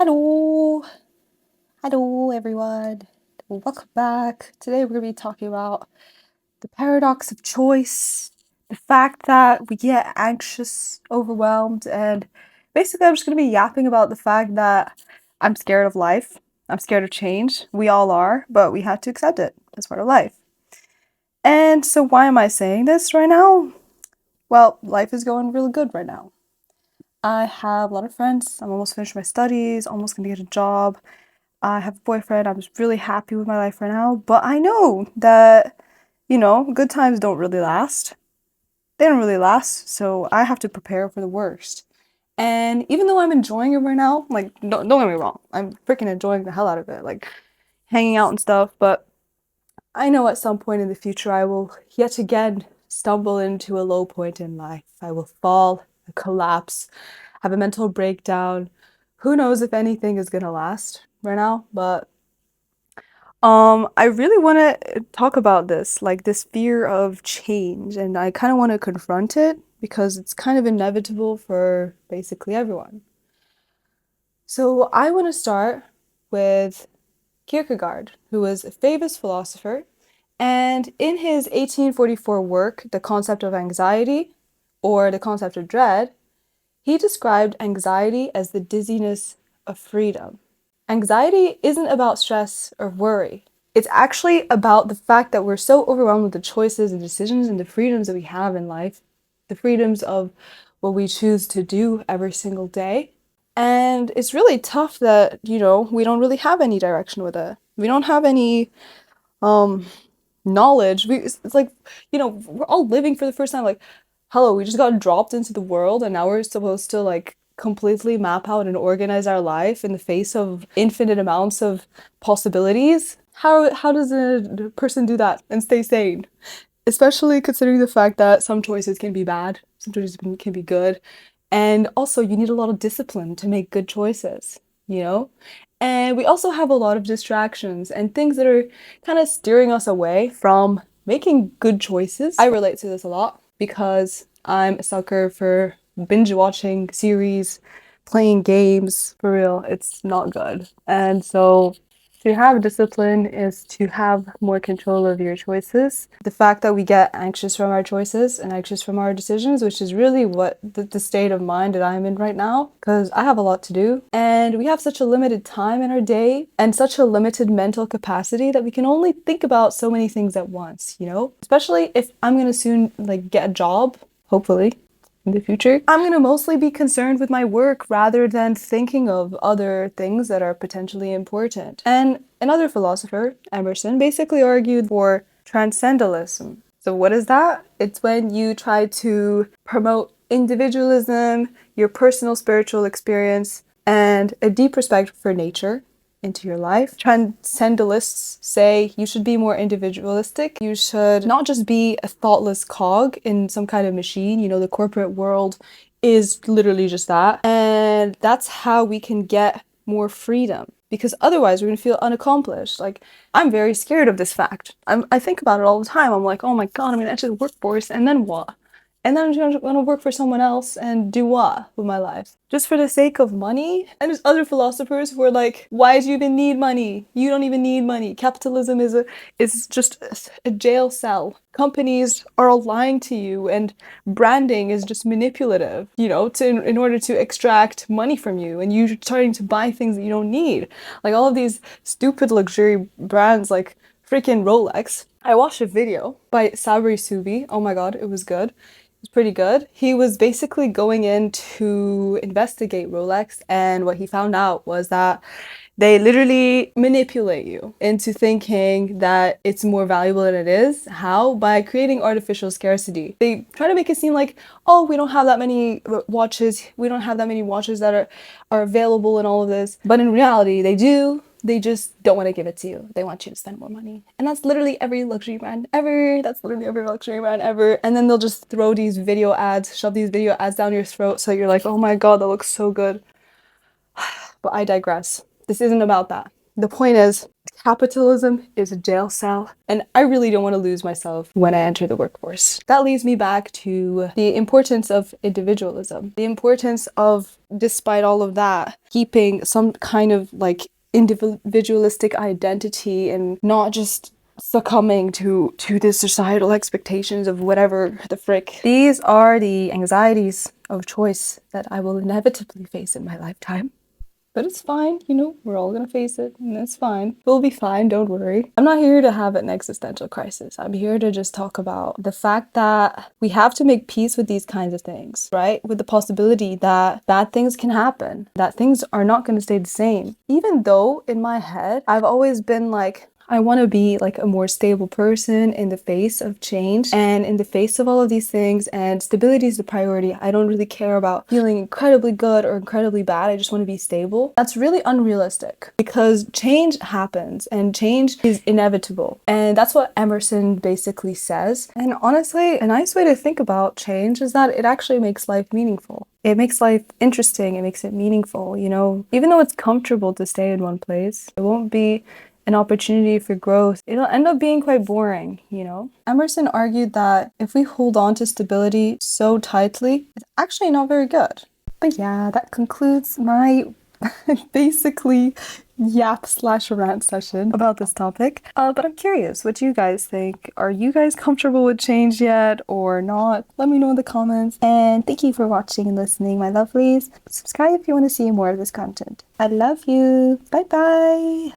Hello, hello everyone. Welcome back. Today we're going to be talking about the paradox of choice, the fact that we get anxious, overwhelmed, and basically I'm just going to be yapping about the fact that I'm scared of life. I'm scared of change. We all are, but we have to accept it as part of life. And so why am I saying this right now? Well, life is going really good right now. I have a lot of friends. I'm almost finished my studies, almost going to get a job. I have a boyfriend. I'm just really happy with my life right now. But I know that, good times don't really last. They don't really last. So I have to prepare for the worst. And even though I'm enjoying it right now, like, don't get me wrong, I'm freaking enjoying the hell out of it, like hanging out and stuff. But I know at some point in the future, I will yet again stumble into a low point in life. I will fall, collapse, have a mental breakdown. Who knows if anything is gonna last right now, but I really want to talk about this, like this fear of change, and I kind of want to confront it because it's kind of inevitable for basically everyone. So I want to start with Kierkegaard, who was a famous philosopher, and in his 1844 work, The Concept of Anxiety, or The Concept of Dread, he described anxiety as the dizziness of freedom. Anxiety isn't about stress or worry. It's actually about the fact that we're so overwhelmed with the choices and decisions and the freedoms that we have in life, the freedoms of what we choose to do every single day. And it's really tough that, we don't really have any direction with it. We don't have any um knowledge. It's like, we're all living for the first time. Like, hello, we just got dropped into the world and now we're supposed to like completely map out and organize our life in the face of infinite amounts of possibilities. How does a person do that and stay sane? Especially considering the fact that some choices can be bad, some choices can be good. And also, you need a lot of discipline to make good choices, you know? And we also have a lot of distractions and things that are kind of steering us away from making good choices. I relate to this a lot because I'm a sucker for binge watching series, playing games. For real, it's not good. And so to have discipline is to have more control of your choices. The fact that we get anxious from our choices and anxious from our decisions, which is really what the state of mind that I'm in right now, because I have a lot to do. And we have such a limited time in our day and such a limited mental capacity that we can only think about so many things at once, Especially if I'm gonna soon like get a job, hopefully in the future, I'm going to mostly be concerned with my work rather than thinking of other things that are potentially important. And another philosopher, Emerson, basically argued for transcendentalism. So what is that? It's when you try to promote individualism, your personal spiritual experience, and a deep respect for nature into your life. Transcendentalists say you should be more individualistic. You should not just be a thoughtless cog in some kind of machine. The corporate world is literally just that. And that's how we can get more freedom. Because otherwise, we're going to feel unaccomplished. Like, I'm very scared of this fact. I think about it all the time. I'm like, oh my God, I'm going to enter the workforce, and then what? And then I'm just gonna work for someone else and do what with my life? Just for the sake of money? And there's other philosophers who are like, why do you even need money? You don't even need money. Capitalism is just a jail cell. Companies are all lying to you, and branding is just manipulative, in order to extract money from you, and you starting to buy things that you don't need. Like all of these stupid luxury brands like freaking Rolex. I watched a video by Sabri Subi. Oh my God, it was good. It's pretty good. He was basically going in to investigate Rolex, and what he found out was that they literally manipulate you into thinking that it's more valuable than it is. How? By creating artificial scarcity. They try to make it seem like, oh, we don't have that many watches. We don't have that many watches that are available in all of this. But in reality, they do. They just don't want to give it to you. They want you to spend more money. And that's literally every luxury brand ever. That's literally every luxury brand ever. And then they'll just throw these video ads, shove these video ads down your throat so you're like, oh my God, that looks so good. But I digress. This isn't about that. The point is, capitalism is a jail cell, and I really don't want to lose myself when I enter the workforce. That leads me back to the importance of individualism, the importance of, despite all of that, keeping some kind of like individualistic identity and not just succumbing to the societal expectations of whatever the frick. These are the anxieties of choice that I will inevitably face in my lifetime. But it's fine, you know, we're all gonna face it, and it's fine. We'll be fine, don't worry. I'm not here to have an existential crisis. I'm here to just talk about the fact that we have to make peace with these kinds of things, right? With the possibility that bad things can happen, that things are not gonna stay the same. Even though in my head, I've always been like, I want to be like a more stable person in the face of change and in the face of all of these things, and stability is the priority. I don't really care about feeling incredibly good or incredibly bad. I just want to be stable. That's really unrealistic because change happens and change is inevitable. And that's what Emerson basically says. And honestly, a nice way to think about change is that it actually makes life meaningful. It makes life interesting. It makes it meaningful, you know? Even though it's comfortable to stay in one place, it won't be an opportunity for growth. It'll end up being quite boring, you know? Emerson argued that if we hold on to stability so tightly, it's actually not very good. But yeah, that concludes my basically yap/rant session about this topic. But I'm curious, what do you guys think? Are you guys comfortable with change yet or not? Let me know in the comments. And thank you for watching and listening, my lovelies. Subscribe if you want to see more of this content. I love you. Bye bye.